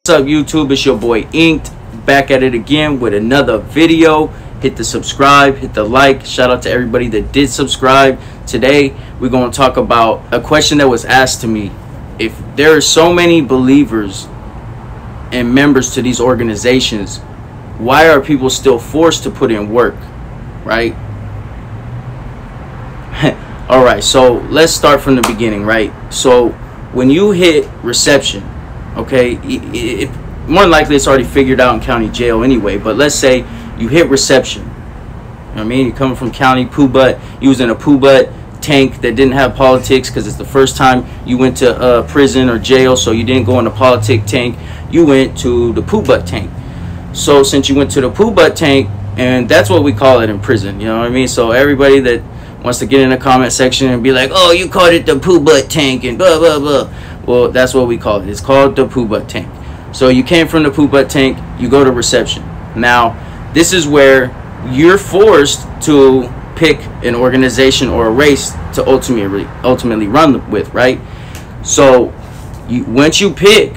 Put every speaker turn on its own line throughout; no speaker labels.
What's up, YouTube? It's your boy Inked, back at it again with another video. Hit the subscribe, hit the like. Shout out to everybody that did subscribe. Today we're going to talk about a question that was asked to me. If there are so many believers and members to these organizations, why are people still forced to put in work, right? All right, so let's start from the beginning, right? So when you hit reception, okay, more than likely it's already figured out in county jail anyway, but let's say you hit reception. You know what I mean? You're coming from county poo-butt, you was in a poo-butt tank that didn't have politics because it's the first time you went to prison or jail, so you didn't go in the politic tank, you went to the poo-butt tank. So since you went to the poo-butt tank, and that's what we call it in prison, you know what I mean? So everybody that wants to get in the comment section and be like, oh, you called it the poo-butt tank and blah blah blah, well, that's what we call it. It's called the poo-butt tank. So you came from the poo-butt tank, you go to reception. Now this is where you're forced to pick an organization or a race to ultimately run with, right? So once you pick,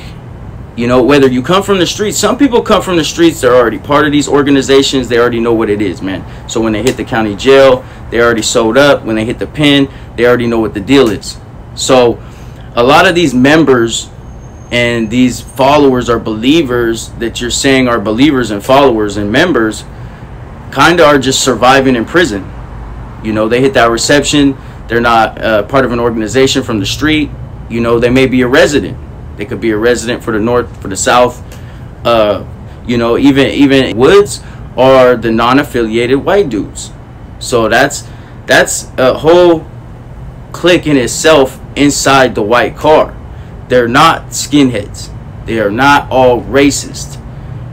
you know, whether you come from the streets, some people come from the streets, they're already part of these organizations, they already know what it is, man. So when they hit the county jail, they already sold up. When they hit the pen, they already know what the deal is. So a lot of these members and these followers or believers that you're saying are believers and followers and members kind of are just surviving in prison. You know, they hit that reception, they're not part of an organization from the street. You know, they may be a resident. They could be a resident for the north, for the south. You know, even Woods are the non-affiliated white dudes. So that's a whole clique in itself inside the white car. They're not skinheads. They are not all racist.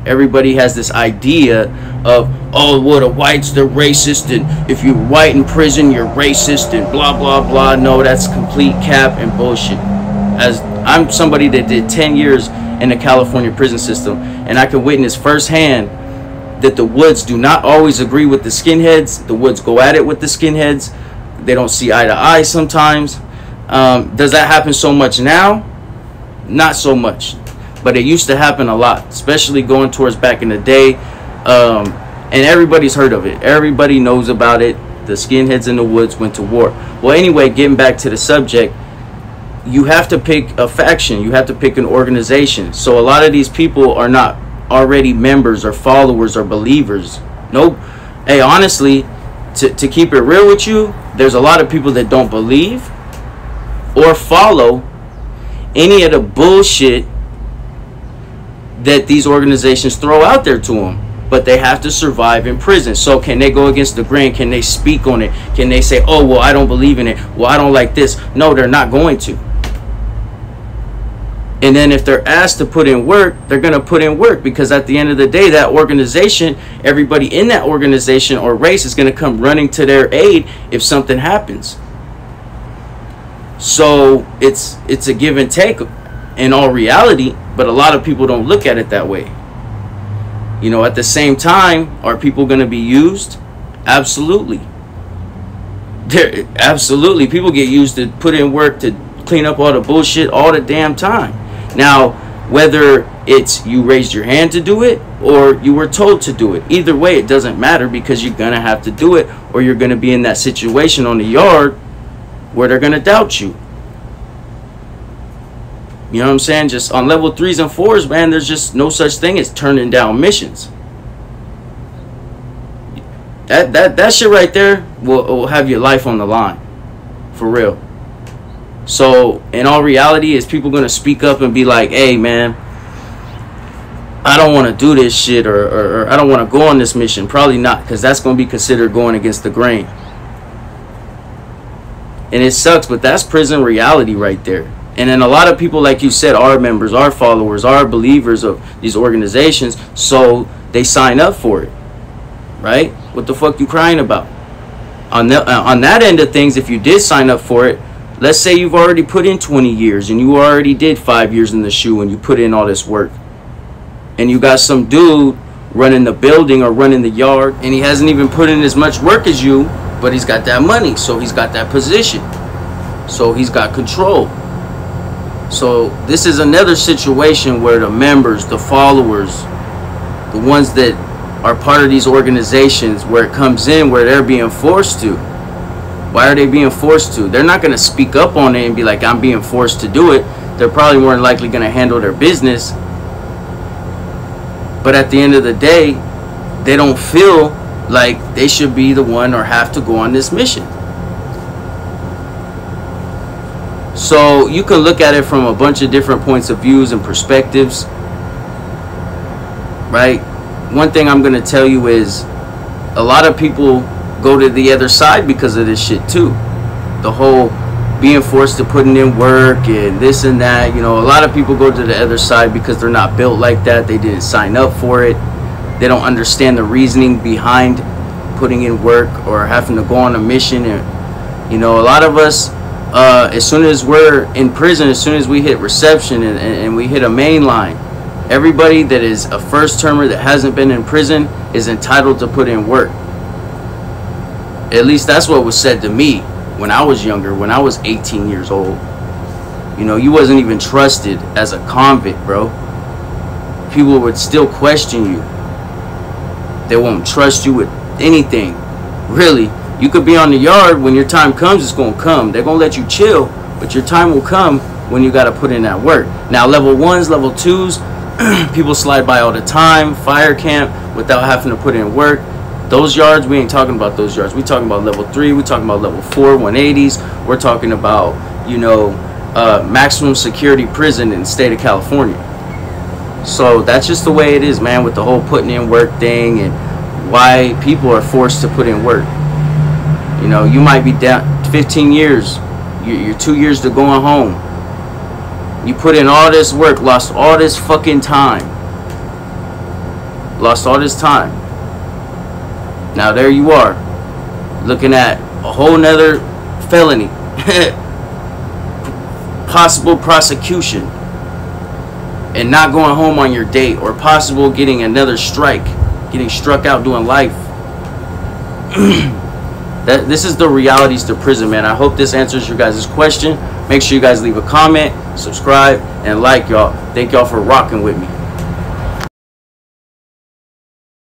Everybody has this idea of, oh, well, the whites, they're racist, and if you're white in prison, you're racist, and blah blah blah. No, that's complete cap and bullshit. As I'm somebody that did 10 years in the California prison system, and I can witness firsthand that the Woods do not always agree with the skinheads. The Woods go at it with the skinheads. They don't see eye to eye sometimes. Does that happen so much now? Not so much, but it used to happen a lot, especially going towards back in the day. And everybody's heard of it. Everybody knows about it. The skinheads in the Woods went to war. Well, anyway, getting back to the subject, you have to pick a faction. You have to pick an organization. So a lot of these people are not already members or followers or believers. Nope. Hey, honestly, to keep it real with you, there's a lot of people that don't believe or follow any of the bullshit that these organizations throw out there to them, but they have to survive in prison. So can they go against the grain? Can they speak on it? Can they say, oh, well, I don't believe in it, well, I don't like this? No, they're not going to. And then if they're asked to put in work, they're going to put in work, because at the end of the day, that organization, everybody in that organization or race is going to come running to their aid if something happens. So it's a give and take in all reality, but a lot of people don't look at it that way. You know, at the same time, are people going to be used? Absolutely. Absolutely. People get used to put in work to clean up all the bullshit all the damn time. Now, whether it's you raised your hand to do it or you were told to do it, either way, it doesn't matter, because you're going to have to do it, or you're going to be in that situation on the yard where they're going to doubt you. You know what I'm saying? Just on level 3s and 4s, man, there's just no such thing as turning down missions. That shit right there will have your life on the line. For real. So in all reality, is people going to speak up and be like, hey, man, I don't want to do this shit, or I don't want to go on this mission? Probably not, because that's going to be considered going against the grain. And it sucks, but that's prison reality right there. And then a lot of people, like you said, are members, are followers, are believers of these organizations, so they sign up for it, right? What the fuck you crying about? On that end of things, if you did sign up for it, let's say you've already put in 20 years and you already did 5 years in the shoe and you put in all this work, and you got some dude running the building or running the yard, and he hasn't even put in as much work as you, but he's got that money, so he's got that position, so he's got control. So this is another situation where the members, the followers, the ones that are part of these organizations, where it comes in where they're being forced to. Why are they being forced to? They're not going to speak up on it and be like, I'm being forced to do it. They're probably more than likely going to handle their business. But at the end of the day, they don't feel like they should be the one or have to go on this mission. So you can look at it from a bunch of different points of views and perspectives, right? One thing I'm going to tell you is a lot of people go to the other side because of this shit too. The whole being forced to putting in work and this and that. You know, a lot of people go to the other side because they're not built like that. They didn't sign up for it. They don't understand the reasoning behind putting in work or having to go on a mission. And, you know, a lot of us, as soon as we're in prison, as soon as we hit reception and we hit a main line, everybody that is a first termer that hasn't been in prison is entitled to put in work. At least that's what was said to me when I was younger, when I was 18 years old. You know, you wasn't even trusted as a convict, bro. People would still question you. They won't trust you with anything. Really, you could be on the yard. When your time comes, it's going to come. They're going to let you chill, but your time will come when you got to put in that work. Now, level 1s, level 2s, people slide by all the time, fire camp, without having to put in work. Those yards, we ain't talking about those yards. We talking about level 3. We talking about level 4, 180s. We're talking about, you know, maximum security prison in the state of California. So that's just the way it is, man, with the whole putting in work thing and why people are forced to put in work. You know, you might be down 15 years. You're 2 years to going home. You put in all this work, lost all this fucking time. Lost all this time. Now there you are, looking at a whole nother felony, possible prosecution, and not going home on your date, or possible getting another strike, getting struck out doing life. This is the realities to prison, man. I hope this answers your guys' question. Make sure you guys leave a comment, subscribe, and like, y'all. Thank y'all for rocking with me.